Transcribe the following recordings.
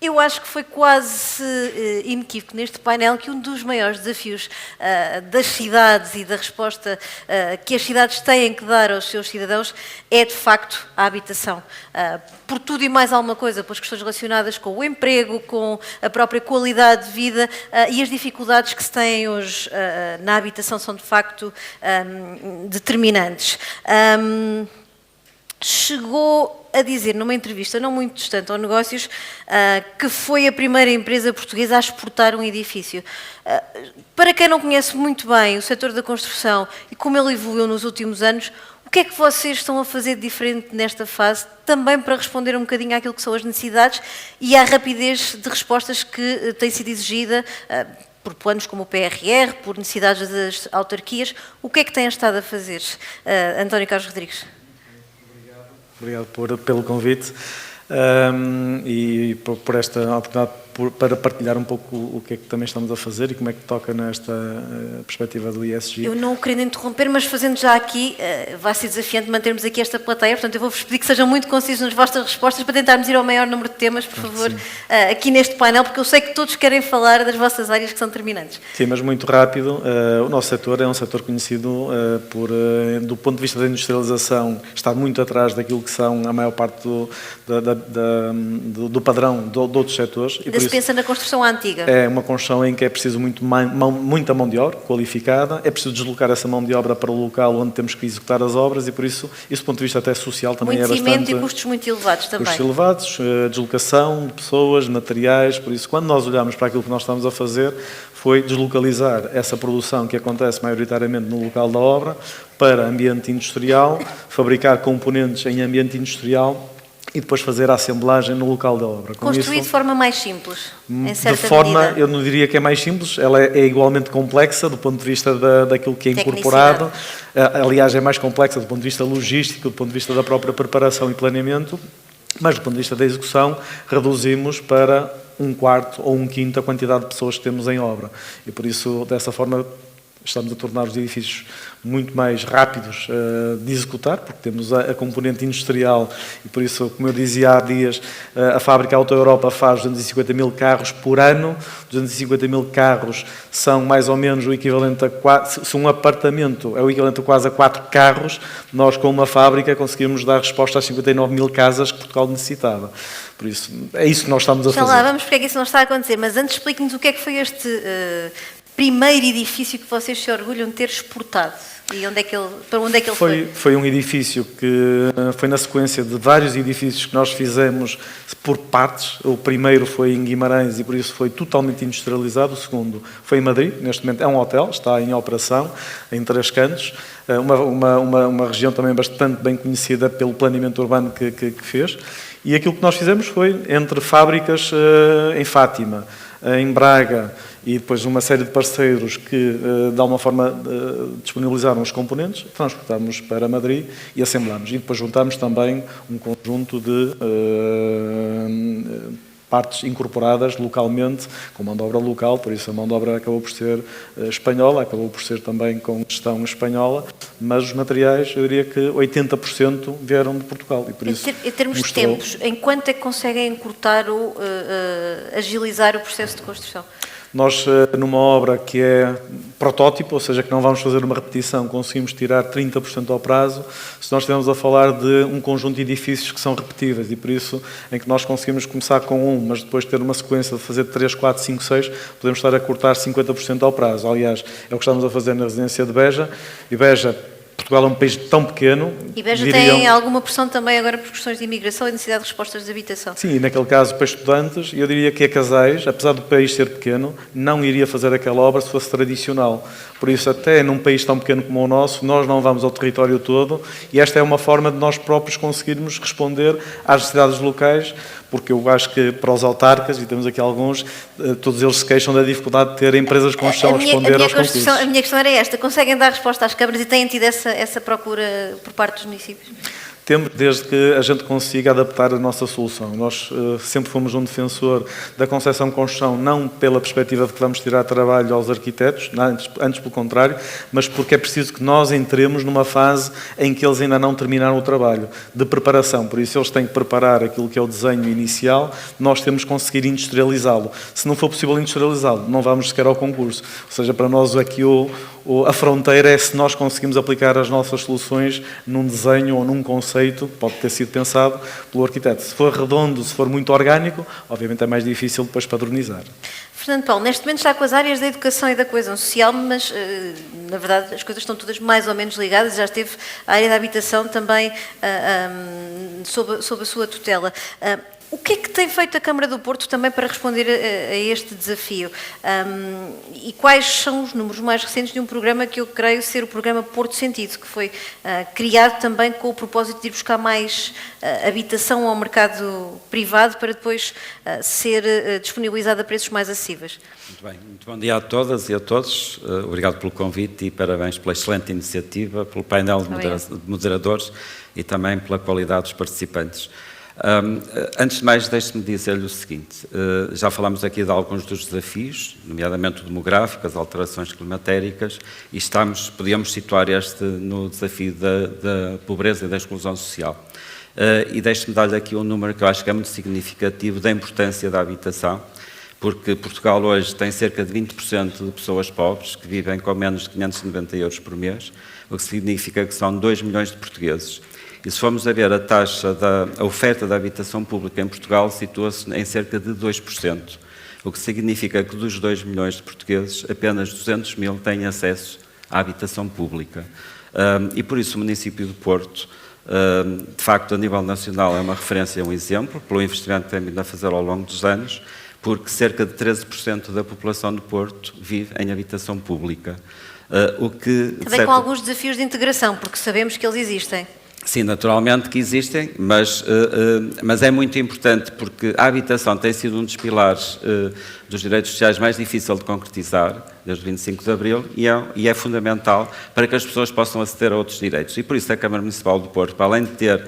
Eu acho que foi quase inequívoco neste painel que um dos maiores desafios das cidades e da resposta que as cidades têm que dar aos seus cidadãos é, de facto, a habitação. Por tudo e mais alguma coisa, pelas questões relacionadas com o emprego, com a própria qualidade de vida e as dificuldades que se têm hoje na habitação são, de facto, determinantes. Chegou a dizer numa entrevista não muito distante ao Negócios que foi a primeira empresa portuguesa a exportar um edifício. Para quem não conhece muito bem o setor da construção e como ele evoluiu nos últimos anos, o que é que vocês estão a fazer de diferente nesta fase, também para responder um bocadinho àquilo que são as necessidades e à rapidez de respostas que tem sido exigida por planos como o PRR, por necessidades das autarquias? O que é que têm estado a fazer, António Carlos Rodrigues? Obrigado pelo convite e por esta oportunidade para partilhar um pouco o que é que também estamos a fazer e como é que toca nesta perspectiva do ESG. Eu não o querendo interromper, mas fazendo já aqui, vai ser desafiante mantermos aqui esta plateia, portanto eu vou-vos pedir que sejam muito concisos nas vossas respostas para tentarmos ir ao maior número de temas, por favor, aqui neste painel, porque eu sei que todos querem falar das vossas áreas que são determinantes. Sim, mas muito rápido. O nosso setor é um setor conhecido do ponto de vista da industrialização, está muito atrás daquilo que são a maior parte do padrão de outros setores. Se pensa na construção antiga. É uma construção em que é preciso muita mão de obra qualificada, é preciso deslocar essa mão de obra para o local onde temos que executar as obras e por isso do ponto de vista até social também muito é bastante... Muito cimento e custos muito elevados também. Custos elevados, deslocação de pessoas, materiais, por isso quando nós olhamos para aquilo que nós estamos a fazer foi deslocalizar essa produção que acontece maioritariamente no local da obra para ambiente industrial, fabricar componentes em ambiente industrial e depois fazer a assemblagem no local da obra. Construir de forma mais simples, em certa de forma, medida. eu não diria que é mais simples, ela é igualmente complexa do ponto de vista daquilo que é incorporado. Aliás, é mais complexa do ponto de vista logístico, do ponto de vista da própria preparação e planeamento, mas do ponto de vista da execução, reduzimos para 1/4 ou 1/5 a quantidade de pessoas que temos em obra. E por isso, dessa forma, estamos a tornar os edifícios muito mais rápidos de executar, porque temos a componente industrial e por isso, como eu dizia há dias, a fábrica Auto Europa faz 250 mil carros por ano, 250 mil carros são mais ou menos o equivalente se um apartamento é o equivalente a quase a 4 carros, nós com uma fábrica conseguimos dar resposta às 59 mil casas que Portugal necessitava. Por isso, é isso que nós estamos a fazer. Já lá, vamos porque é que isso não está a acontecer, mas antes explique-nos o que é que foi este primeiro edifício que vocês se orgulham de ter exportado e para onde é que ele foi? Foi um edifício que foi na sequência de vários edifícios que nós fizemos por partes. O primeiro foi em Guimarães e por isso foi totalmente industrializado. O segundo foi em Madrid, neste momento é um hotel, está em operação, em Três Cantos, uma região também bastante bem conhecida pelo planeamento urbano que fez. E aquilo que nós fizemos foi entre fábricas em Fátima, em Braga e depois uma série de parceiros que, de alguma forma, disponibilizaram os componentes, transportámos para Madrid e assemblámos. E depois juntámos também um conjunto de partes incorporadas localmente, com mão de obra local, por isso a mão de obra acabou por ser espanhola, acabou por ser também com gestão espanhola, mas os materiais, eu diria que 80% vieram de Portugal. E por isso em termos de tempos, em quanto é que conseguem encurtar ou agilizar o processo de construção? Nós, numa obra que é protótipo, ou seja, que não vamos fazer uma repetição, conseguimos tirar 30% ao prazo. Se nós estivermos a falar de um conjunto de edifícios que são repetíveis e por isso em que nós conseguimos começar com mas depois ter uma sequência de fazer 3, 4, 5, 6, podemos estar a cortar 50% ao prazo. Aliás, é o que estamos a fazer na residência de Beja. E Beja, Portugal é um país tão pequeno. E Beja tem alguma pressão também agora por questões de imigração e necessidade de respostas de habitação. Sim, naquele caso para estudantes, eu diria que a casais, apesar do país ser pequeno, não iria fazer aquela obra se fosse tradicional. Por isso, até num país tão pequeno como o nosso, nós não vamos ao território todo e esta é uma forma de nós próprios conseguirmos responder às necessidades locais, porque eu acho que para os autarcas, e temos aqui alguns, todos eles se queixam da dificuldade de ter empresas de construção a responder aos concursos. A minha questão era esta, conseguem dar resposta às câmaras e têm tido essa procura por parte dos municípios? Temos, desde que a gente consiga adaptar a nossa solução. Nós sempre fomos um defensor da concepção de construção, não pela perspectiva de que vamos tirar trabalho aos arquitetos, antes pelo contrário, mas porque é preciso que nós entremos numa fase em que eles ainda não terminaram o trabalho de preparação. Por isso, eles têm que preparar aquilo que é o desenho inicial, nós temos que conseguir industrializá-lo. Se não for possível industrializá-lo, não vamos sequer ao concurso. Ou seja, para nós aqui a fronteira é se nós conseguimos aplicar as nossas soluções num desenho ou num conceito que pode ter sido pensado pelo arquiteto. Se for redondo, se for muito orgânico, obviamente é mais difícil depois padronizar. Fernando Paulo, neste momento está com as áreas da educação e da coesão social, mas, na verdade, as coisas estão todas mais ou menos ligadas. Já esteve a área da habitação também sob a sua tutela. O que é que tem feito a Câmara do Porto também para responder a este desafio? E quais são os números mais recentes de um programa que eu creio ser o programa Porto Sentido, que foi criado também com o propósito de ir buscar mais habitação ao mercado privado para depois ser disponibilizada a preços mais acessíveis? Muito bem, muito bom dia a todas e a todos. Obrigado pelo convite e parabéns pela excelente iniciativa, pelo painel de moderadores e também pela qualidade dos participantes. Antes de mais, deixe-me dizer-lhe o seguinte, já falámos aqui de alguns dos desafios, nomeadamente o demográfico, as alterações climatéricas, e podíamos situar este no desafio da pobreza e da exclusão social. E deixe-me dar-lhe aqui um número que eu acho que é muito significativo da importância da habitação, porque Portugal hoje tem cerca de 20% de pessoas pobres que vivem com menos de 590 euros por mês, o que significa que são 2 milhões de portugueses. E se formos a ver a oferta da habitação pública em Portugal, situa-se em cerca de 2%, o que significa que dos 2 milhões de portugueses, apenas 200 mil têm acesso à habitação pública. E por isso o município de Porto, de facto, a nível nacional, é uma referência, um exemplo, pelo investimento que tem vindo a fazer ao longo dos anos, porque cerca de 13% da população de Porto vive em habitação pública. Também com alguns desafios de integração, porque sabemos que eles existem. Sim, naturalmente que existem, mas é muito importante porque a habitação tem sido um dos pilares dos direitos sociais mais difícil de concretizar, desde o 25 de Abril, e é fundamental para que as pessoas possam aceder a outros direitos. E por isso a Câmara Municipal do Porto, para além de ter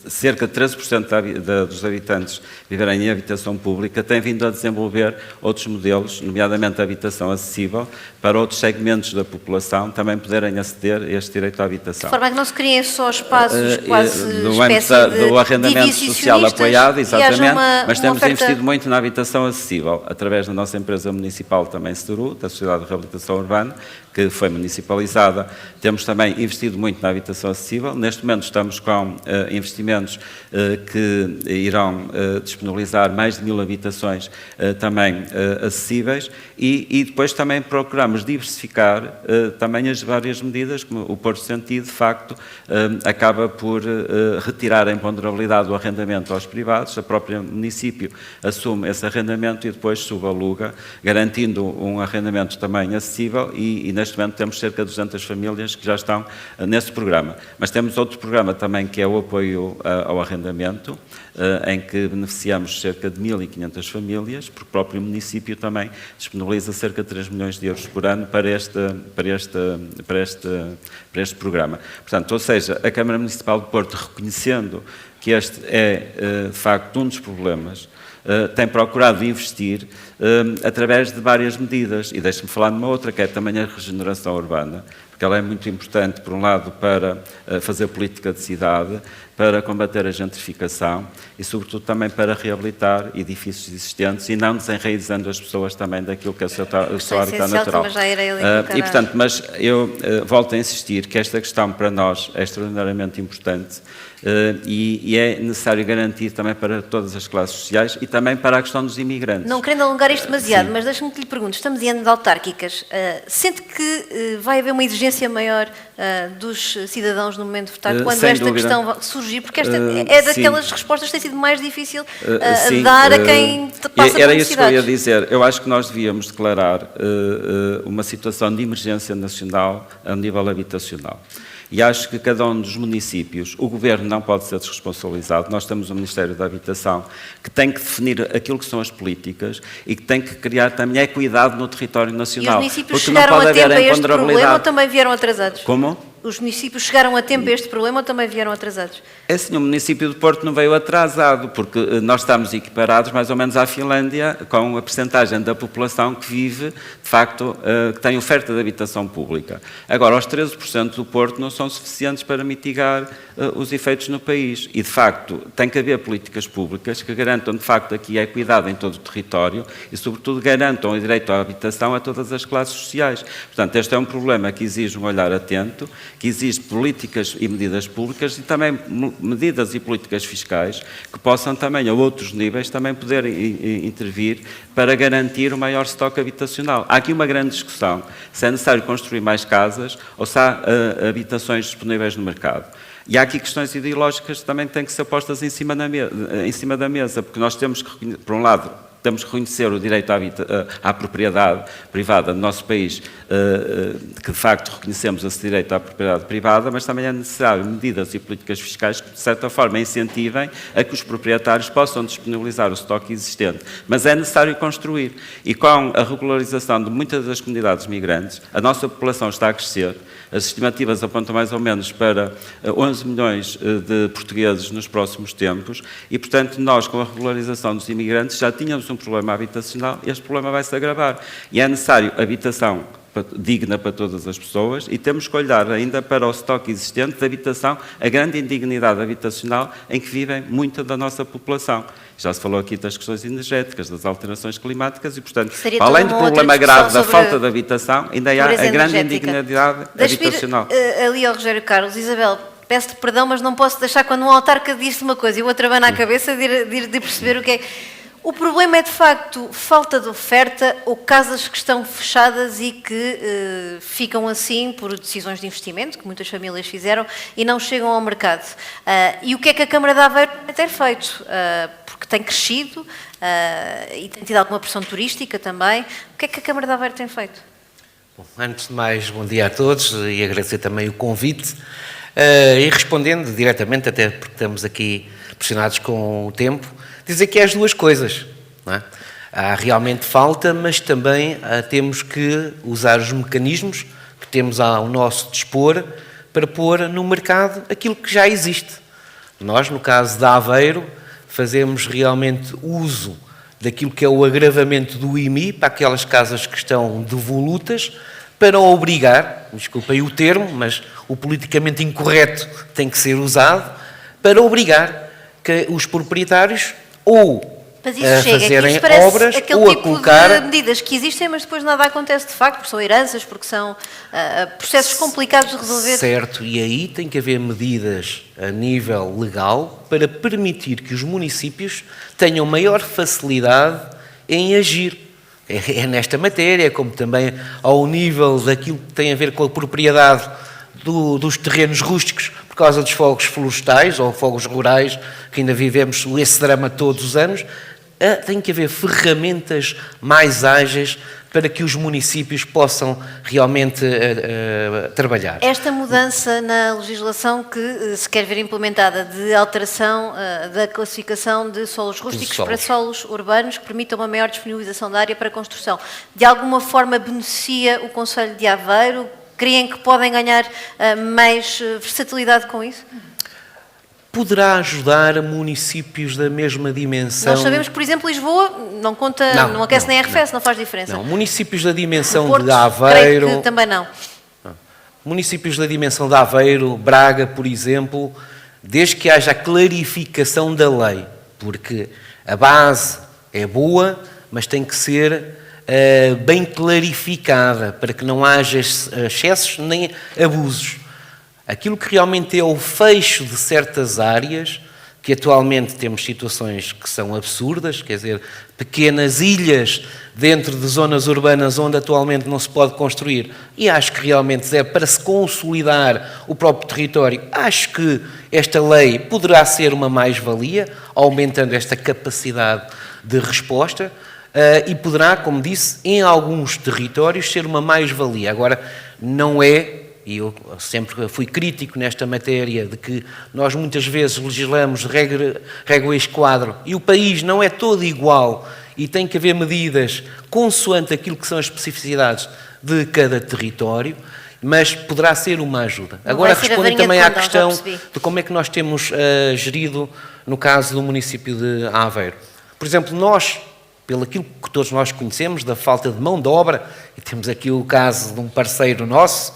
cerca de 13% dos habitantes viverem em habitação pública, tem vindo a desenvolver outros modelos, nomeadamente a habitação acessível, para outros segmentos da população também poderem aceder a este direito à habitação. De forma a que não se criem só espaços quase no âmbito do arrendamento social apoiado, exatamente, mas temos investido muito na habitação acessível, através da nossa empresa municipal também SEDUR, da Sociedade de Reabilitação Urbana, que foi municipalizada. Temos também investido muito na habitação acessível. Neste momento estamos com investimentos que irão disponibilizar mais de 1000 habitações também acessíveis e depois também procuramos diversificar também as várias medidas, como o Porto Sentido, de facto, acaba por retirar a imponderabilidade do arrendamento aos privados, o próprio município assume esse arrendamento e depois subaluga, garantindo um arrendamento também acessível e neste momento temos cerca de 200 famílias que já estão nesse programa. Mas temos outro programa também que é o apoio ao arrendamento, em que beneficiamos cerca de 1500 famílias, porque o próprio município também disponibiliza cerca de 3 milhões de euros por ano para este programa. Portanto, ou seja, a Câmara Municipal de Porto, reconhecendo que este é, de facto, um dos problemas, tem procurado investir através de várias medidas. E deixe-me falar numa outra, que é também a regeneração urbana, porque ela é muito importante, por um lado, para fazer política de cidade, para combater a gentrificação e, sobretudo, também para reabilitar edifícios existentes e não desenraizando as pessoas também daquilo que é o seu habitat natural. E, portanto, mas eu volto a insistir que esta questão para nós é extraordinariamente importante e é necessário garantir também para todas as classes sociais e também para a questão dos imigrantes. Não querendo alongar isto demasiado, mas deixe-me que lhe pergunte, estamos em anos autárquicas, sente que vai haver uma exigência maior dos cidadãos no momento de votar quando esta questão surgir? Porque esta é daquelas respostas que tem sido mais difícil dar a quem passa por necessidades. Era isso que eu ia dizer. Eu acho que nós devíamos declarar uma situação de emergência nacional a nível habitacional. E acho que cada um dos municípios, o Governo não pode ser desresponsabilizado. Nós temos o Ministério da Habitação, que tem que definir aquilo que são as políticas e que tem que criar também a equidade no território nacional. E os municípios chegaram a tempo a este problema ou também vieram atrasados? Como? Os municípios chegaram a tempo a este problema ou também vieram atrasados? É assim, o município de Porto não veio atrasado, porque nós estamos equiparados mais ou menos à Finlândia, com a percentagem da população que vive, de facto, que tem oferta de habitação pública. Agora, os 13% do Porto não são suficientes para mitigar os efeitos no país. E, de facto, tem que haver políticas públicas que garantam, de facto, aqui a equidade em todo o território e, sobretudo, garantam o direito à habitação a todas as classes sociais. Portanto, este é um problema que exige um olhar atento, que exige políticas e medidas públicas e também medidas e políticas fiscais que possam também, a outros níveis, também poder intervir para garantir o maior estoque habitacional. Há aqui uma grande discussão se é necessário construir mais casas ou se há habitações disponíveis no mercado. E há aqui questões ideológicas que também têm que ser postas em cima da mesa, porque nós temos que, por um lado, temos que reconhecer o direito à propriedade privada no nosso país, que de facto reconhecemos esse direito à propriedade privada, mas também é necessário medidas e políticas fiscais que, de certa forma, incentivem a que os proprietários possam disponibilizar o estoque existente. Mas é necessário construir. E com a regularização de muitas das comunidades migrantes, a nossa população está a crescer. As estimativas apontam mais ou menos para 11 milhões de portugueses nos próximos tempos e, portanto, nós, com a regularização dos imigrantes, já tínhamos um problema habitacional e este problema vai se agravar. E é necessário habitação digna para todas as pessoas e temos que olhar ainda para o estoque existente de habitação, a grande indignidade habitacional em que vivem muita da nossa população. Já se falou aqui das questões energéticas, das alterações climáticas e, portanto, além do problema grave da falta de habitação, ainda há a grande indignidade habitacional. Ali ao Rogério Carlos, Isabel, peço-te perdão, mas não posso deixar quando um autarca disse uma coisa e o outro abana a cabeça de perceber o que é. O problema é, de facto, falta de oferta ou casas que estão fechadas e que ficam assim por decisões de investimento, que muitas famílias fizeram, e não chegam ao mercado. E o que é que a Câmara de Aveiro tem ter feito? Porque tem crescido e tem tido alguma pressão turística também. O que é que a Câmara de Aveiro tem feito? Bom, antes de mais, bom dia a todos e agradecer também o convite. E respondendo diretamente, até porque estamos aqui pressionados com o tempo, dizer que é as duas coisas, não é? Há realmente falta, mas também temos que usar os mecanismos que temos ao nosso dispor para pôr no mercado aquilo que já existe. Nós, no caso da Aveiro, fazemos realmente uso daquilo que é o agravamento do IMI para aquelas casas que estão devolutas, para obrigar, desculpem o termo, mas o politicamente incorreto tem que ser usado, para obrigar que os proprietários ou mas isso a chega, fazerem que isso obras aquele ou a tipo colocar... de medidas que existem, mas depois nada acontece de facto, porque são heranças, porque são processos complicados de resolver. Certo, e aí tem que haver medidas a nível legal para permitir que os municípios tenham maior facilidade em agir. É nesta matéria, como também ao nível daquilo que tem a ver com a propriedade dos terrenos rústicos, por causa dos fogos florestais ou fogos rurais, que ainda vivemos esse drama todos os anos. Tem que haver ferramentas mais ágeis para que os municípios possam realmente trabalhar. Esta mudança na legislação que se quer ver implementada de alteração da classificação de solos rústicos para solos urbanos que permitam uma maior disponibilização da área para construção, de alguma forma beneficia o Concelho de Aveiro? Creem que podem ganhar mais versatilidade com isso? Poderá ajudar municípios da mesma dimensão. Nós sabemos que, por exemplo, Lisboa não conta, não aquece nem arrefece, não faz diferença. Não, municípios da dimensão Porto, de Aveiro... creio que também não. Municípios da dimensão de Aveiro, Braga, por exemplo, desde que haja a clarificação da lei, porque a base é boa, mas tem que ser bem clarificada, para que não haja excessos nem abusos. Aquilo que realmente é o fecho de certas áreas, que atualmente temos situações que são absurdas, quer dizer, pequenas ilhas dentro de zonas urbanas onde atualmente não se pode construir, e acho que realmente é para se consolidar o próprio território. Acho que esta lei poderá ser uma mais-valia, aumentando esta capacidade de resposta, e poderá, como disse, em alguns territórios ser uma mais-valia. Agora, não é... E eu sempre fui crítico nesta matéria de que nós muitas vezes legislamos regra e quadro e o país não é todo igual e tem que haver medidas consoante aquilo que são as especificidades de cada território mas poderá ser uma ajuda. Não Agora, vai ser a respondendo varinha também de à condão, já questão percebi. de como é que nós temos gerido, no caso do município de Aveiro. Por exemplo, nós, pelo aquilo que todos nós conhecemos, da falta de mão de obra, e temos aqui o caso de um parceiro nosso,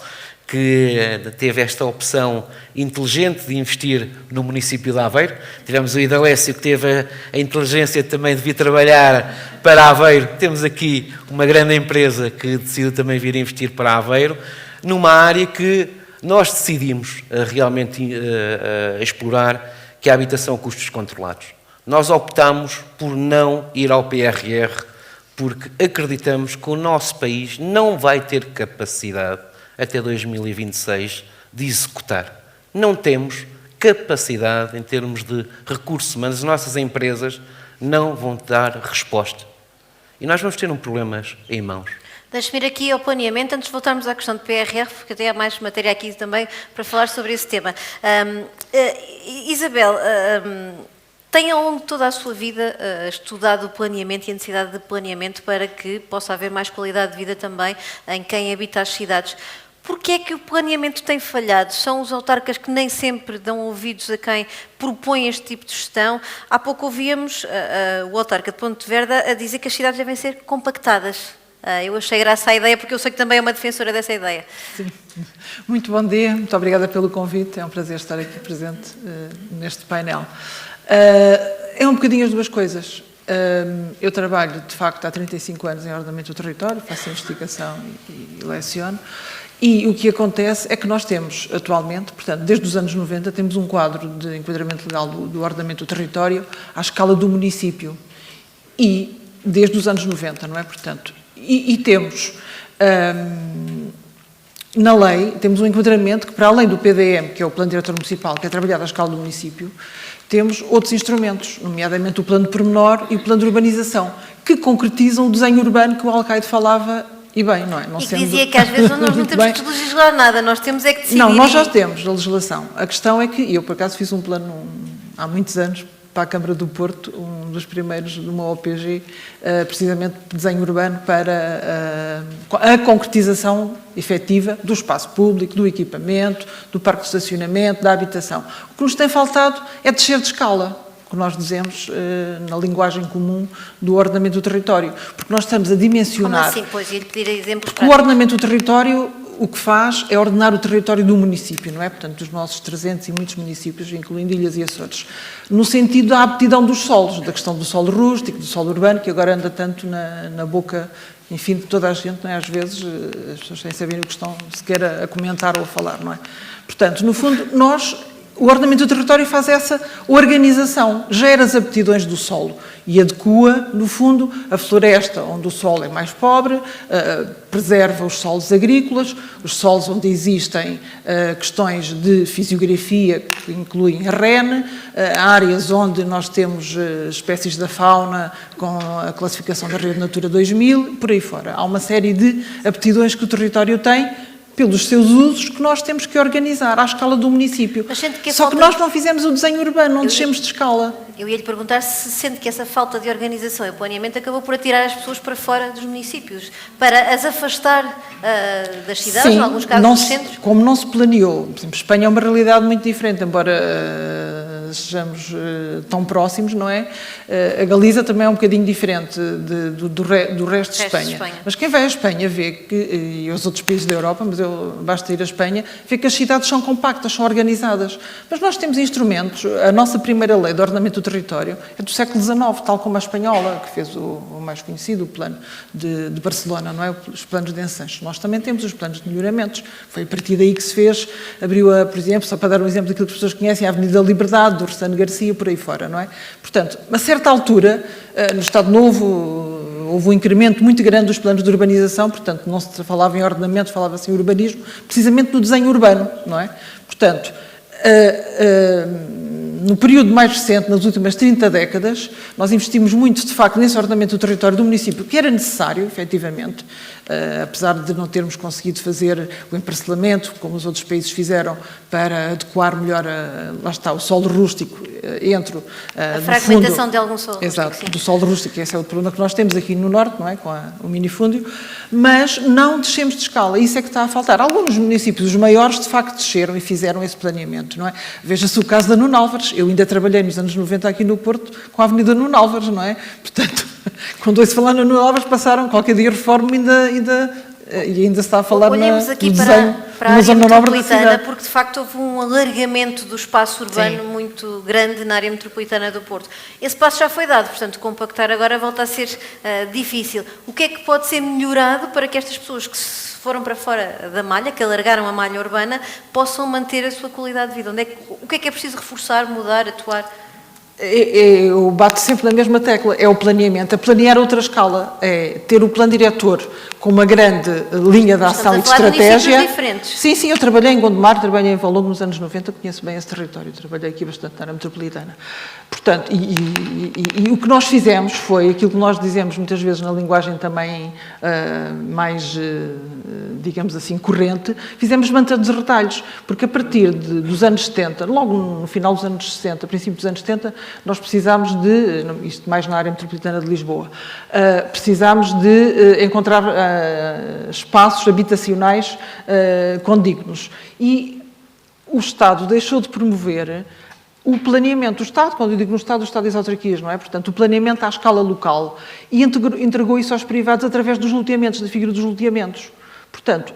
que teve esta opção inteligente de investir no município de Aveiro. Tivemos o Idalécio, que teve a inteligência também de vir trabalhar para Aveiro. Temos aqui uma grande empresa que decidiu também vir investir para Aveiro, numa área que nós decidimos realmente explorar, que é a habitação a custos controlados. Nós optamos por não ir ao PRR, porque acreditamos que o nosso país não vai ter capacidade até 2026 de executar. Não temos capacidade em termos de recursos humanos, as nossas empresas não vão dar resposta. E nós vamos ter um problema em mãos. Deixe-me ir aqui ao planeamento, antes de voltarmos à questão do PRR, porque até há mais matéria aqui também para falar sobre esse tema. Isabel, tem ao longo de toda a sua vida estudado o planeamento e a necessidade de planeamento para que possa haver mais qualidade de vida também em quem habita as cidades. Porquê é que o planeamento tem falhado? São os autarcas que nem sempre dão ouvidos a quem propõe este tipo de gestão. Há pouco ouvíamos o autarca de Ponte Verde a dizer que as cidades devem ser compactadas. Eu achei graça à ideia, porque eu sei que também é uma defensora dessa ideia. Sim. Muito bom dia, muito obrigada pelo convite. É um prazer estar aqui presente neste painel. É um bocadinho as duas coisas. Eu trabalho, de facto, há 35 anos em ordenamento do território, faço investigação e leciono. E o que acontece é que nós temos, atualmente, portanto, desde os anos 90, temos um quadro de enquadramento legal do ordenamento do território à escala do município. E desde os anos 90, não é? Portanto, e temos, na lei, temos um enquadramento que, para além do PDM, que é o Plano Diretor Municipal, que é trabalhado à escala do município, temos outros instrumentos, nomeadamente o Plano de Pormenor e o Plano de Urbanização, que concretizam o desenho urbano que o Alcaide falava. E bem, não é? Não e que dizia que às vezes nós não temos que legislar nada, nós temos é que decidir. Não, nós já temos a legislação. A questão é que, eu por acaso fiz um plano há muitos anos para a Câmara do Porto, um dos primeiros de uma OPG, precisamente de desenho urbano para a concretização efetiva do espaço público, do equipamento, do parque de estacionamento, da habitação. O que nos tem faltado é descer de escala, que nós dizemos na linguagem comum do ordenamento do território, porque nós estamos a dimensionar. Como assim? Pois, ia-lhe pedir exemplos práticos. O ordenamento do território, o que faz é ordenar o território do município, não é? Portanto, dos nossos 300 e muitos municípios, incluindo Ilhas e Açores, no sentido da aptidão dos solos, da questão do solo rústico, do solo urbano, que agora anda tanto na boca, enfim, de toda a gente, não é? Às vezes as pessoas sem saberem o que estão sequer a comentar ou a falar, não é? Portanto, no fundo, o ordenamento do território faz essa organização, gera as aptidões do solo e adequa, no fundo, a floresta onde o solo é mais pobre, preserva os solos agrícolas, os solos onde existem questões de fisiografia, que incluem REN, áreas onde nós temos espécies da fauna com a classificação da Rede Natura 2000, por aí fora. Há uma série de aptidões que o território tem, pelos seus usos, que nós temos que organizar à escala do município. Só que nós não fizemos o desenho urbano, não descemos de escala. Eu ia-lhe perguntar se sente que essa falta de organização e planeamento acabou por atirar as pessoas para fora dos municípios, para as afastar das cidades, sim, em alguns casos dos centros. Como não se planeou. Por exemplo, Espanha é uma realidade muito diferente, embora sejamos tão próximos, não é? A Galiza também é um bocadinho diferente do resto de Espanha. Mas quem vai à Espanha vê que, e aos outros países da Europa, mas basta ir à Espanha, vê que as cidades são compactas, são organizadas. Mas nós temos instrumentos, a nossa primeira lei de ordenamento do território é do século XIX, tal como a espanhola, que fez o mais conhecido, o plano de Barcelona, não é? Os planos de Ensanche. Nós também temos os planos de melhoramentos. Foi a partir daí que se fez, abriu, por exemplo, só para dar um exemplo daquilo que as pessoas conhecem, a Avenida da Liberdade, do Restano Garcia, por aí fora, não é? Portanto, a certa altura, no Estado Novo, houve um incremento muito grande dos planos de urbanização, portanto, não se falava em ordenamento, falava-se em urbanismo, precisamente no desenho urbano, não é? Portanto, no período mais recente, nas últimas 30 décadas, nós investimos muito, de facto, nesse ordenamento do território do município, que era necessário, efetivamente, apesar de não termos conseguido fazer o emparcelamento, como os outros países fizeram, para adequar melhor, lá está, o solo rústico entre a fragmentação de algum solo rústico. Exato, do solo rústico, esse é o problema que nós temos aqui no Norte, não é? Com o minifúndio, mas não descemos de escala, isso é que está a faltar. Alguns municípios, os maiores, de facto, desceram e fizeram esse planeamento, não é? Veja-se o caso da Nuno Álvares, eu ainda trabalhei nos anos 90 aqui no Porto com a Avenida Nuno Álvares, não é? Portanto, quando ouço falar na Nuno Álvares, passaram qualquer dia reforma e ainda se está a falar olhemos aqui desenho, para a área zona nobre da metropolitana, cidade. porque de facto houve um alargamento do espaço urbano muito grande na área metropolitana do Porto. Esse passo já foi dado, portanto, compactar agora volta a ser difícil. O que é que pode ser melhorado para que estas pessoas que foram para fora da malha, que alargaram a malha urbana, possam manter a sua qualidade de vida? O que é preciso reforçar, mudar, atuar? Eu bato sempre na mesma tecla, é o planeamento, a planear outra escala, é ter o plano diretor com uma grande linha de ação e de estratégia. Diferentes. Sim, eu trabalhei em Gondomar, trabalhei em Valongo nos anos 90, conheço bem esse território, trabalhei aqui bastante na área metropolitana. Portanto, e o que nós fizemos foi aquilo que nós dizemos muitas vezes na linguagem também mais, digamos assim, corrente, fizemos manta dos retalhos, porque a partir dos anos 70, logo no final dos anos 60, princípio dos anos 70, nós precisámos de, isto mais na área metropolitana de Lisboa, precisámos de encontrar espaços habitacionais condignos. E o Estado deixou de promover o planeamento do Estado, quando eu digo no Estado, o Estado das autarquias, não é? Portanto, o planeamento à escala local, e entregou isso aos privados através dos loteamentos, da figura dos loteamentos. Portanto,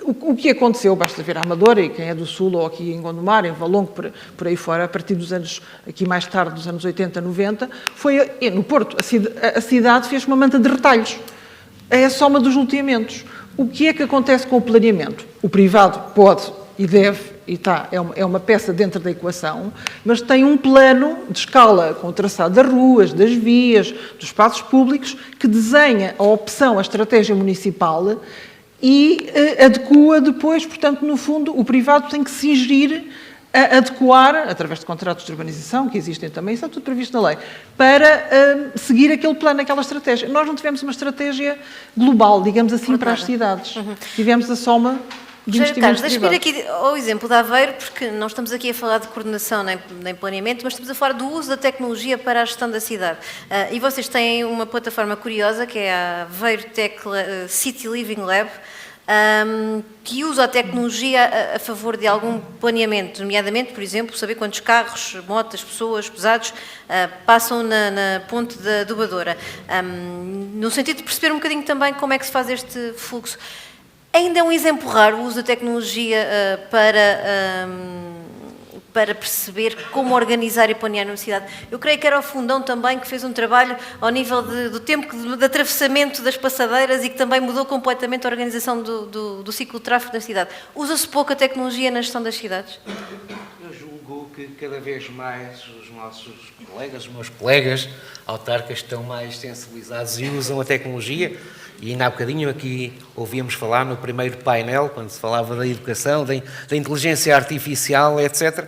o que aconteceu, basta ver a Amadora, e quem é do Sul, ou aqui em Gondomar, em Valongo, por aí fora, a partir dos anos, aqui mais tarde, dos anos 80, 90, foi no Porto, a cidade fez uma manta de retalhos. É a soma dos loteamentos. O que é que acontece com o planeamento? O privado pode e deve, e está, é uma peça dentro da equação, mas tem um plano de escala com o traçado das ruas, das vias, dos espaços públicos, que desenha a opção, a estratégia municipal e adequa depois, portanto, no fundo, o privado tem que se gerir a adequar, através de contratos de urbanização, que existem também, isso é tudo previsto na lei, para seguir aquele plano, aquela estratégia. Nós não tivemos uma estratégia global, digamos assim, para as cidades. Tivemos a soma de investimentos Carlos, deixa-me ir aqui ao exemplo de Aveiro, porque não estamos aqui a falar de coordenação nem planeamento, mas estamos a falar do uso da tecnologia para a gestão da cidade. E vocês têm uma plataforma curiosa, que é a Aveiro Tech City Living Lab, que usa a tecnologia a favor de algum planeamento, nomeadamente, por exemplo, saber quantos carros, motas, pessoas, pesados passam na ponte da Dobadora, no sentido de perceber um bocadinho também como é que se faz este fluxo. Ainda é um exemplo raro o uso da tecnologia para perceber como organizar e planear numa cidade. Eu creio que era o Fundão também que fez um trabalho ao nível do tempo de atravessamento das passadeiras e que também mudou completamente a organização do ciclo de tráfego da cidade. Usa-se pouco a tecnologia na gestão das cidades? Eu julgo que cada vez mais os nossos colegas, os meus colegas autarcas estão mais sensibilizados e usam a tecnologia. E ainda há bocadinho aqui ouvíamos falar no primeiro painel, quando se falava da educação, da inteligência artificial, etc.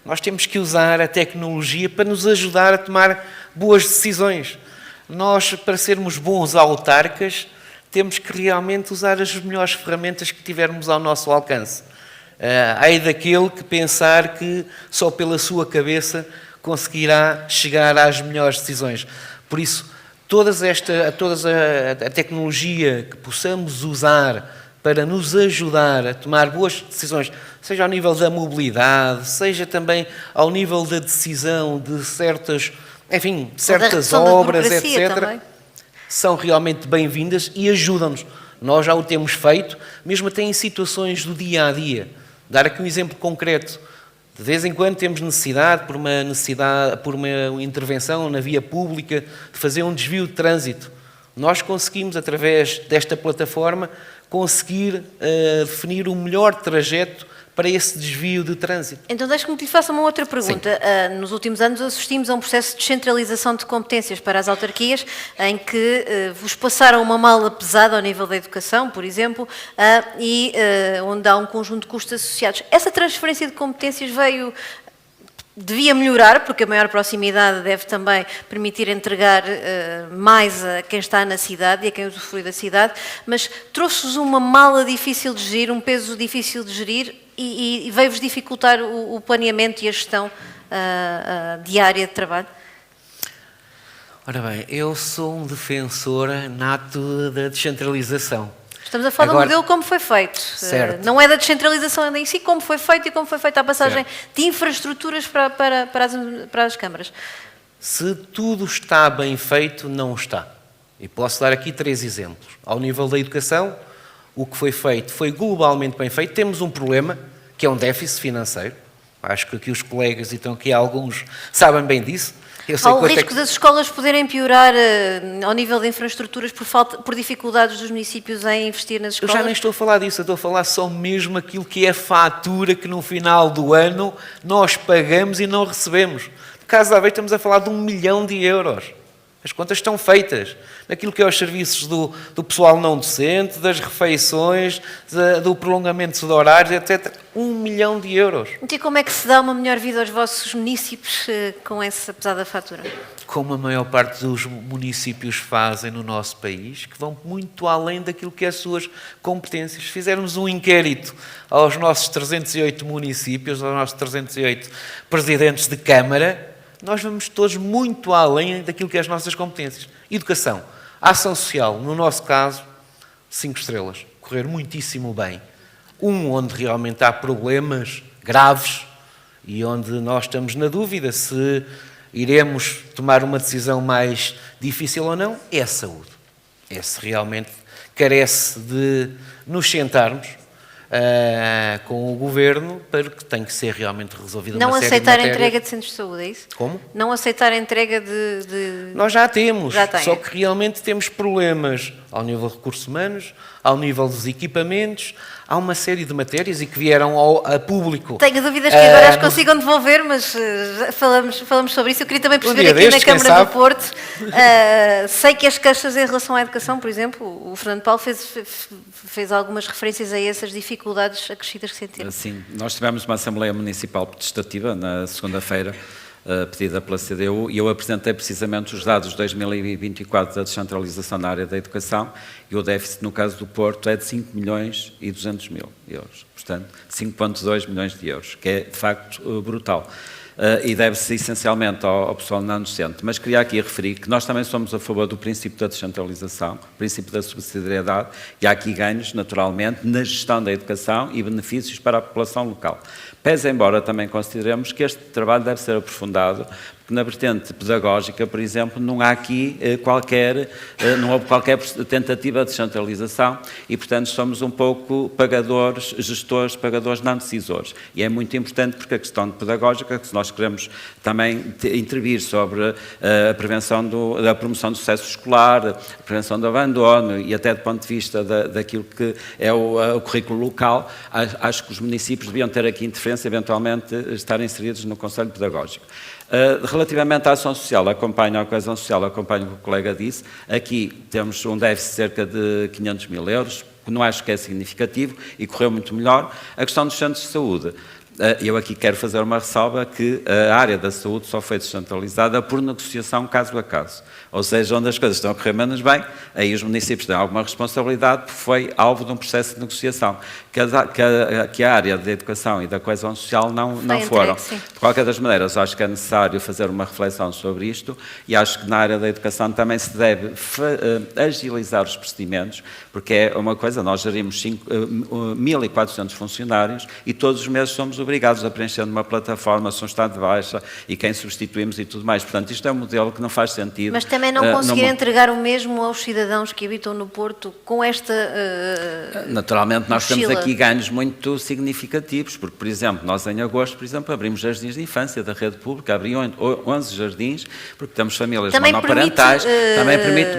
Nós temos que usar a tecnologia para nos ajudar a tomar boas decisões. Nós, para sermos bons autarcas, temos que realmente usar as melhores ferramentas que tivermos ao nosso alcance. Ai daquele que pensar que só pela sua cabeça conseguirá chegar às melhores decisões. Por isso, toda a tecnologia que possamos usar para nos ajudar a tomar boas decisões, seja ao nível da mobilidade, seja também ao nível da decisão de certas obras, etc., também são realmente bem-vindas e ajudam-nos. Nós já o temos feito, mesmo até em situações do dia-a-dia. Dar aqui um exemplo concreto. De vez em quando temos necessidade, por uma intervenção na via pública, de fazer um desvio de trânsito. Nós conseguimos, através desta plataforma, conseguir definir o melhor trajeto para esse desvio de trânsito. Então deixe-me que lhe faça uma outra pergunta. Nos últimos anos assistimos a um processo de descentralização de competências para as autarquias, em que vos passaram uma mala pesada ao nível da educação, por exemplo, e onde há um conjunto de custos associados. Essa transferência de competências veio devia melhorar, porque a maior proximidade deve também permitir entregar mais a quem está na cidade e a quem usufrui da cidade, mas trouxe-vos uma mala difícil de gerir, um peso difícil de gerir e veio-vos dificultar o planeamento e a gestão diária de trabalho? Ora bem, eu sou um defensor nato da descentralização. Estamos a falar do modelo como foi feito. Certo. Não é da descentralização em si, como foi feito e como foi feita a passagem de infraestruturas para as câmaras. Se tudo está bem feito, não está. E posso dar aqui 3 exemplos. Ao nível da educação, o que foi feito foi globalmente bem feito. Temos um problema, que é um déficit financeiro. Acho que aqui os colegas, e estão aqui alguns, sabem bem disso. Há o risco das escolas poderem piorar ao nível de infraestruturas por dificuldades dos municípios em investir nas escolas? Eu já nem estou a falar disso, eu estou a falar só mesmo aquilo que é a fatura que no final do ano nós pagamos e não recebemos. No caso da Aveiro estamos a falar de 1 milhão de euros. As contas estão feitas. Naquilo que é os serviços do pessoal não docente, das refeições, do prolongamento de horários, etc. 1 milhão de euros. E como é que se dá uma melhor vida aos vossos municípios com essa pesada fatura? Como a maior parte dos municípios fazem no nosso país, que vão muito além daquilo que é as suas competências. Se fizermos um inquérito aos nossos 308 municípios, aos nossos 308 presidentes de Câmara, nós vamos todos muito além daquilo que é as nossas competências. Educação, ação social, no nosso caso, 5 estrelas, correr muitíssimo bem. Onde realmente há problemas graves e onde nós estamos na dúvida se iremos tomar uma decisão mais difícil ou não, é a saúde. Esse realmente carece de nos sentarmos com o Governo para que tenha que ser realmente resolvida uma série de matérias. Não aceitar a entrega de centros de saúde, é isso? Como? Não aceitar a entrega de... Nós já temos, Já tem. só que realmente temos problemas ao nível de recursos humanos, ao nível dos equipamentos, há uma série de matérias e que vieram a público. Tenho dúvidas que agora as consigam devolver, mas falamos sobre isso. Eu queria também perceber aqui na Câmara do Porto. Sei que as queixas em relação à educação, por exemplo, o Fernando Paulo fez algumas referências a essas dificuldades acrescidas que sentiram. Sim, nós tivemos uma Assembleia Municipal Protestativa na segunda-feira, pedida pela CDU, e eu apresentei precisamente os dados de 2024 da descentralização na área da educação, e o déficit, no caso do Porto, é de 5 milhões e 200 mil euros. Portanto, 5,2 milhões de euros, que é, de facto, brutal. E deve-se essencialmente ao pessoal não docente. Mas queria aqui referir que nós também somos a favor do princípio da descentralização, princípio da subsidiariedade, e há aqui ganhos, naturalmente, na gestão da educação e benefícios para a população local. Pese embora também consideremos que este trabalho deve ser aprofundado, porque na vertente pedagógica, por exemplo, não há aqui não houve qualquer tentativa de descentralização e, portanto, somos um pouco gestores, pagadores, não decisores. E é muito importante porque a questão pedagógica, que se nós queremos também intervir sobre a prevenção da promoção do sucesso escolar, a prevenção do abandono e até do ponto de vista daquilo que é o currículo local, acho que os municípios deviam ter aqui interferência, eventualmente estar inseridos no Conselho Pedagógico. Relativamente à ação social, à coesão social, acompanho o que o colega disse, aqui temos um déficit de cerca de 500 mil euros, que não acho que é significativo e correu muito melhor. A questão dos centros de saúde, eu aqui quero fazer uma ressalva que a área da saúde só foi descentralizada por negociação caso a caso. Ou seja, onde as coisas estão a correr menos bem, aí os municípios têm alguma responsabilidade porque foi alvo de um processo de negociação que a área da educação e da coesão social não foram. De qualquer das maneiras, acho que é necessário fazer uma reflexão sobre isto e acho que na área da educação também se deve agilizar os procedimentos, porque é uma coisa, nós gerimos 1.400 funcionários e todos os meses somos obrigados a preencher numa plataforma se um está de baixa e quem substituímos e tudo mais. Portanto, isto é um modelo que não faz sentido. Mas também não conseguir entregar o mesmo aos cidadãos que habitam no Porto com esta Naturalmente, nós mochila. temos aqui ganhos muito significativos, porque, por exemplo, nós em agosto, por exemplo, abrimos jardins de infância da rede pública, abriam 11 jardins, porque temos famílias também monoparentais, também permite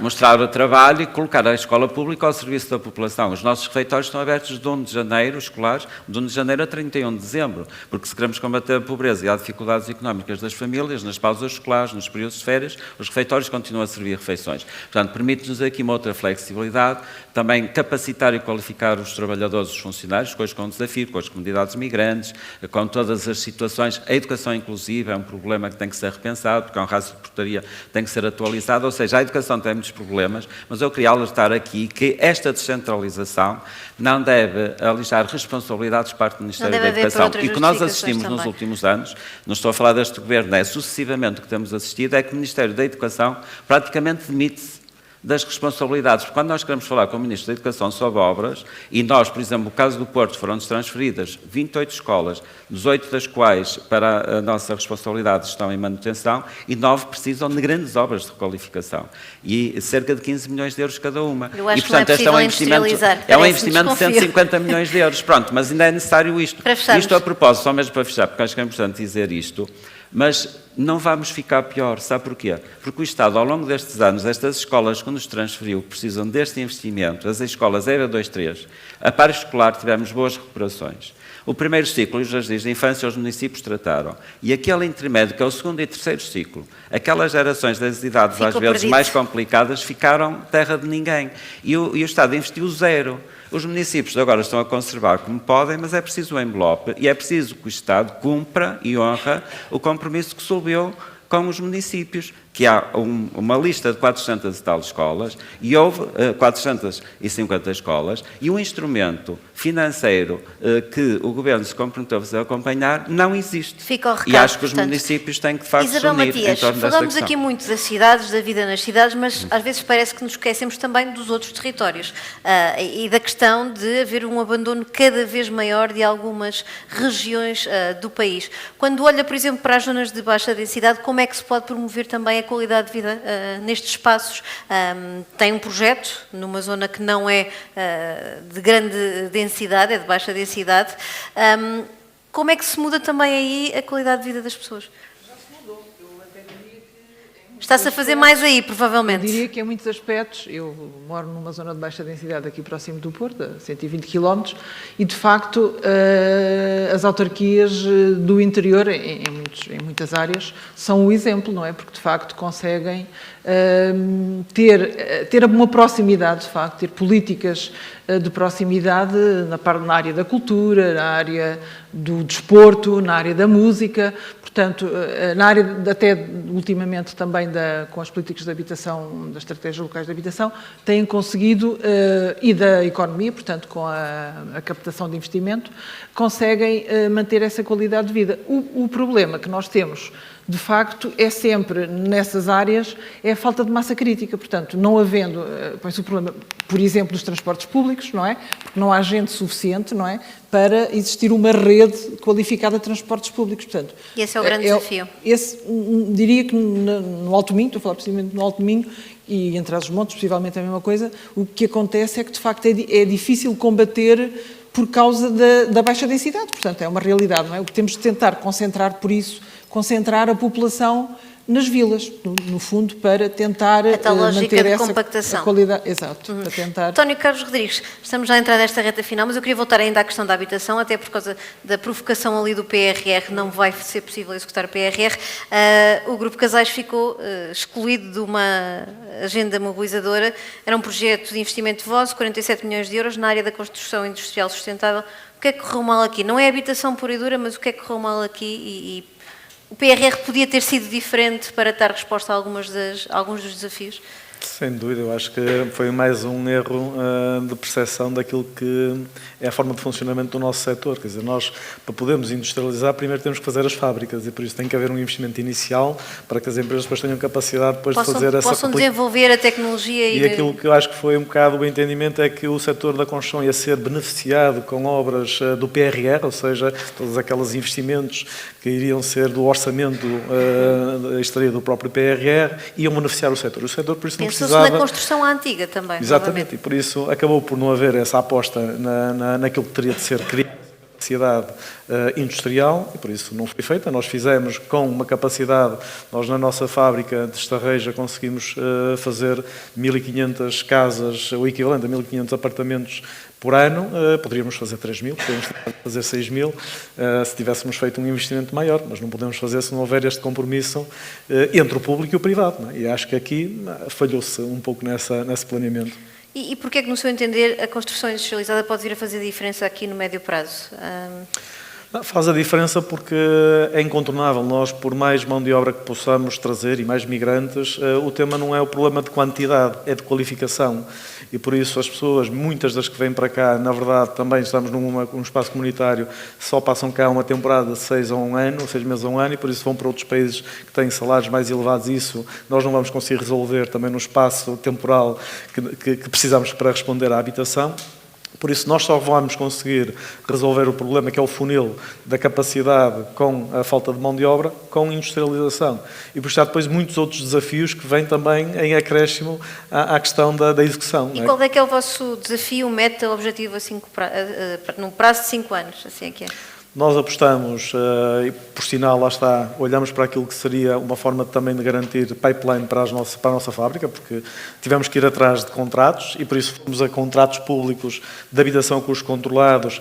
mostrar o trabalho e colocar a escola pública ao serviço da população. Os nossos refeitórios estão abertos de 1 de janeiro, escolares, de 1 de janeiro janeiro a 31 de dezembro, porque se queremos combater a pobreza e as dificuldades económicas das famílias, nas pausas escolares, nos períodos de férias, os refeitórios continuam a servir refeições. Portanto, permite-nos aqui uma outra flexibilidade, também capacitar e qualificar os trabalhadores, os funcionários, coisas com desafio, com as comunidades migrantes, com todas as situações. A educação inclusiva é um problema que tem que ser repensado, porque é um rácio de portaria tem que ser atualizado, ou seja, a educação tem muitos problemas, mas eu queria alertar aqui que esta descentralização não deve alisar responsabilidades por parte do Ministério da Educação. E o que nós assistimos nos últimos anos, não estou a falar deste governo, é sucessivamente o que temos assistido, é que o Ministério da Educação praticamente demite-se das responsabilidades, porque quando nós queremos falar com o Ministro da Educação sobre obras, e nós, por exemplo, no caso do Porto, foram-nos transferidas 28 escolas, 18 das quais para a nossa responsabilidade estão em manutenção, e 9 precisam de grandes obras de requalificação, e cerca de 15 milhões de euros cada uma. Eu acho e, portanto, que não é possível é um investimento de 150 milhões de euros, pronto, mas ainda é necessário isto. Isto a propósito, só mesmo para fechar, porque acho que é importante dizer isto, mas não vamos ficar pior, sabe porquê? Porque o Estado, ao longo destes anos, estas escolas que nos transferiu, precisam deste investimento, as escolas ERA 2, 3, a par escolar tivemos boas recuperações. O primeiro ciclo e os jardins de infância os municípios trataram. E aquele intermédio, que é o segundo e terceiro ciclo, aquelas gerações das idades às vezes mais complicadas, ficaram terra de ninguém. E o Estado investiu zero. Os municípios agora estão a conservar como podem, mas é preciso o envelope e é preciso que o Estado cumpra e honra o compromisso que subiu com os municípios, que há uma lista de 400 e tal escolas, e houve 450 escolas, e o instrumento financeiro que o Governo se comprometeu a fazer acompanhar não existe. Fica o recado, e acho que os portanto, municípios têm que, de facto, se Isabel unir Matias, em torno desta falamos questão. aqui muito das cidades, da vida nas cidades, mas às vezes parece que nos esquecemos também dos outros territórios e da questão de haver um abandono cada vez maior de algumas regiões do país. Quando olha, por exemplo, para as zonas de baixa densidade, como é que se pode promover também a qualidade de vida nestes espaços? Tem um projeto numa zona que não é de grande densidade, é de baixa densidade. Como é que se muda também aí a qualidade de vida das pessoas? Já se mudou. Eu até diria que Está-se a fazer mais aí, provavelmente. Eu diria que em muitos aspectos, eu moro numa zona de baixa densidade aqui próximo do Porto, a 120 km, e de facto as autarquias do interior, em muitas áreas, são o exemplo, não é? Porque de facto conseguem ter uma proximidade, de facto, ter políticas de proximidade na área da cultura, na área do desporto, na área da música, portanto, na área até ultimamente também com as políticas de habitação, das estratégias locais de habitação, têm conseguido, e da economia, portanto, com a captação de investimento, conseguem manter essa qualidade de vida. O problema que nós temos, de facto, é sempre nessas áreas, é a falta de massa crítica. Portanto, não havendo, põe-se o problema, por exemplo, dos transportes públicos, não é? Porque não há gente suficiente, não é? Para existir uma rede qualificada de transportes públicos. Portanto, e esse é o grande desafio. Diria que no Alto Minho, estou a falar precisamente no Alto Minho, e entre os montes, possivelmente a mesma coisa, o que acontece é que, de facto, é difícil combater por causa da baixa densidade. Portanto, é uma realidade, não é? O que temos de tentar concentrar concentrar a população nas vilas, no fundo, para tentar manter essa qualidade. Exato. Para tentar... António Carlos Rodrigues, estamos já a entrar nesta reta final, mas eu queria voltar ainda à questão da habitação, até por causa da provocação ali do PRR, não vai ser possível executar o PRR. O Grupo Casais ficou excluído de uma agenda mobilizadora. Era um projeto de investimento vosso, 47 milhões de euros, na área da construção industrial sustentável. O que é que correu mal aqui? Não é habitação pura e dura, mas o que é que correu mal aqui e o PRR podia ter sido diferente para dar resposta a alguns dos desafios? Sem dúvida, eu acho que foi mais um erro de percepção daquilo que é a forma de funcionamento do nosso setor. Quer dizer, nós, para podermos industrializar, primeiro temos que fazer as fábricas e por isso tem que haver um investimento inicial para que as empresas depois tenham capacidade depois de fazer essa... Possam desenvolver a tecnologia e aquilo que eu acho que foi um bocado o entendimento é que o setor da construção ia ser beneficiado com obras do PRR, ou seja, todos aqueles investimentos que iriam ser do orçamento extraído do próprio PRR, iam beneficiar o setor. O setor, por isso, não precisava... na construção à antiga também. Exatamente, e por isso acabou por não haver essa aposta naquilo que teria de ser criado capacidade industrial, e por isso não foi feita. Nós fizemos com uma capacidade, nós na nossa fábrica de Estarreja conseguimos fazer 1.500 casas, o equivalente a 1.500 apartamentos por ano, poderíamos fazer 3.000, poderíamos fazer 6.000, se tivéssemos feito um investimento maior, mas não podemos fazer se não houver este compromisso entre o público e o privado. Não é? E acho que aqui falhou-se um pouco nesse planeamento. E porquê é que, no seu entender, a construção industrializada pode vir a fazer diferença aqui no médio prazo? Faz a diferença porque é incontornável. Nós, por mais mão de obra que possamos trazer e mais migrantes, o tema não é o problema de quantidade, é de qualificação. E por isso as pessoas, muitas das que vêm para cá, na verdade também estamos num espaço comunitário, só passam cá uma temporada de 6 meses a um ano, e por isso vão para outros países que têm salários mais elevados. Isso nós não vamos conseguir resolver também no espaço temporal que precisamos para responder à habitação. Por isso, nós só vamos conseguir resolver o problema, que é o funil da capacidade com a falta de mão de obra, com industrialização. E por isso há depois muitos outros desafios que vêm também em acréscimo à questão da execução. E qual é que é o vosso desafio, meta, objetivo num prazo de 5 anos? Assim é que é. Nós apostamos, e por sinal, lá está, olhamos para aquilo que seria uma forma também de garantir pipeline para a nossa fábrica, porque tivemos que ir atrás de contratos e por isso fomos a contratos públicos de habitação com os controlados,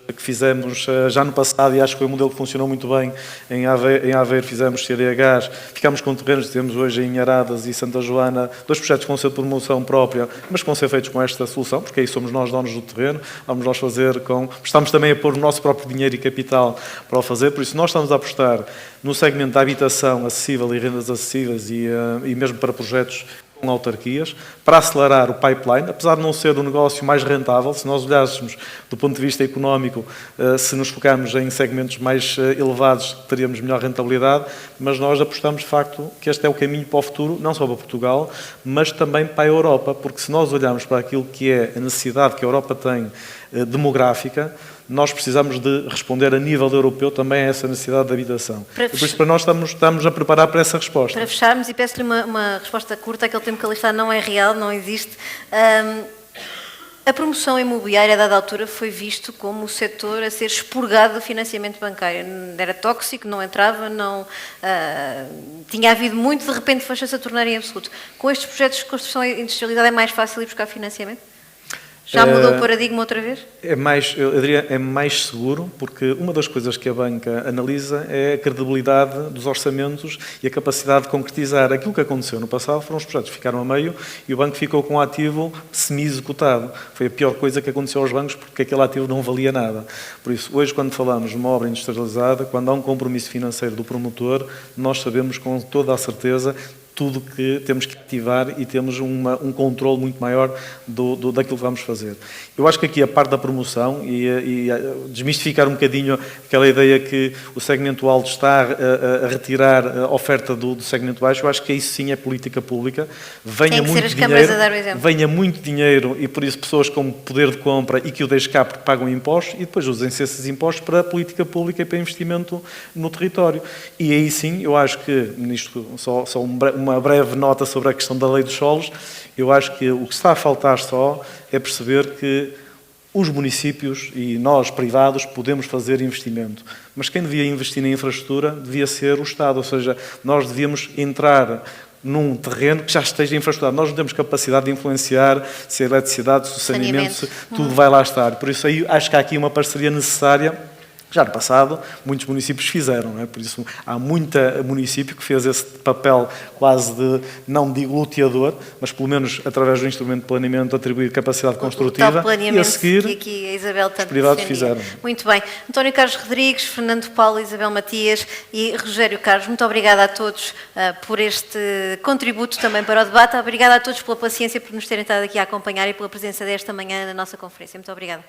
que fizemos já no passado, e acho que foi um modelo que funcionou muito bem. Em Aveiro fizemos CDHs, ficámos com terrenos, temos hoje em Aradas e Santa Joana 2 projetos que vão ser de promoção própria, mas que vão ser feitos com esta solução, porque aí somos nós donos do terreno, vamos nós fazer estamos também a pôr o nosso próprio dinheiro e capital para o fazer, por isso nós estamos a apostar no segmento da habitação acessível e rendas acessíveis e mesmo para projetos com autarquias, para acelerar o pipeline, apesar de não ser o negócio mais rentável. Se nós olhássemos do ponto de vista económico, se nos focarmos em segmentos mais elevados, teríamos melhor rentabilidade, mas nós apostamos de facto que este é o caminho para o futuro, não só para Portugal, mas também para a Europa, porque se nós olharmos para aquilo que é a necessidade que a Europa tem demográfica, nós precisamos de responder a nível europeu também a essa necessidade de habitação. E por isso, para nós, estamos a preparar para essa resposta. Para fecharmos, e peço-lhe uma resposta curta, aquele tempo que ali está não é real, não existe. A promoção imobiliária, a dada altura, foi visto como o setor a ser expurgado do financiamento bancário. Era tóxico, não entrava, tinha havido muito, de repente fecha-se a tornar em absoluto. Com estes projetos de construção industrializada é mais fácil ir buscar financiamento? Já mudou o paradigma outra vez? Eu diria, é mais seguro, porque uma das coisas que a banca analisa é a credibilidade dos orçamentos e a capacidade de concretizar. Aquilo que aconteceu no passado foram os projetos que ficaram a meio e o banco ficou com um ativo semi-executado. Foi a pior coisa que aconteceu aos bancos, porque aquele ativo não valia nada. Por isso, hoje, quando falamos de uma obra industrializada, quando há um compromisso financeiro do promotor, nós sabemos com toda a certeza tudo que temos que ativar e temos um controle muito maior daquilo que vamos fazer. Eu acho que aqui a parte da promoção e desmistificar um bocadinho aquela ideia que o segmento alto está a retirar a oferta do segmento baixo, eu acho que isso sim é política pública. Tem que ser as câmaras a dar o exemplo. Venha muito dinheiro e por isso pessoas com poder de compra e que o deixem cá porque pagam impostos e depois usem-se esses impostos para a política pública e para investimento no território. E aí sim, eu acho que, nisto só uma breve nota sobre a questão da lei dos solos, eu acho que o que está a faltar só é perceber que os municípios e nós, privados, podemos fazer investimento. Mas quem devia investir na infraestrutura devia ser o Estado, ou seja, nós devíamos entrar num terreno que já esteja infraestruturado. Nós não temos capacidade de influenciar se a eletricidade, se o saneamento, tudo vai lá estar. Por isso aí acho que há aqui uma parceria necessária. Já no passado, muitos municípios fizeram, não é? Por isso há muito município que fez esse papel quase de, não digo luteador, mas pelo menos através do instrumento de planeamento atribuir capacidade construtiva e a seguir que aqui a Isabel tanto os privados defendia. fizeram. Muito bem. António Carlos Rodrigues, Fernando Paulo, Isabel Matias e Rogério Carlos, muito obrigada a todos por este contributo também para o debate. Obrigada a todos pela paciência, por nos terem estado aqui a acompanhar e pela presença desta manhã na nossa conferência. Muito obrigada.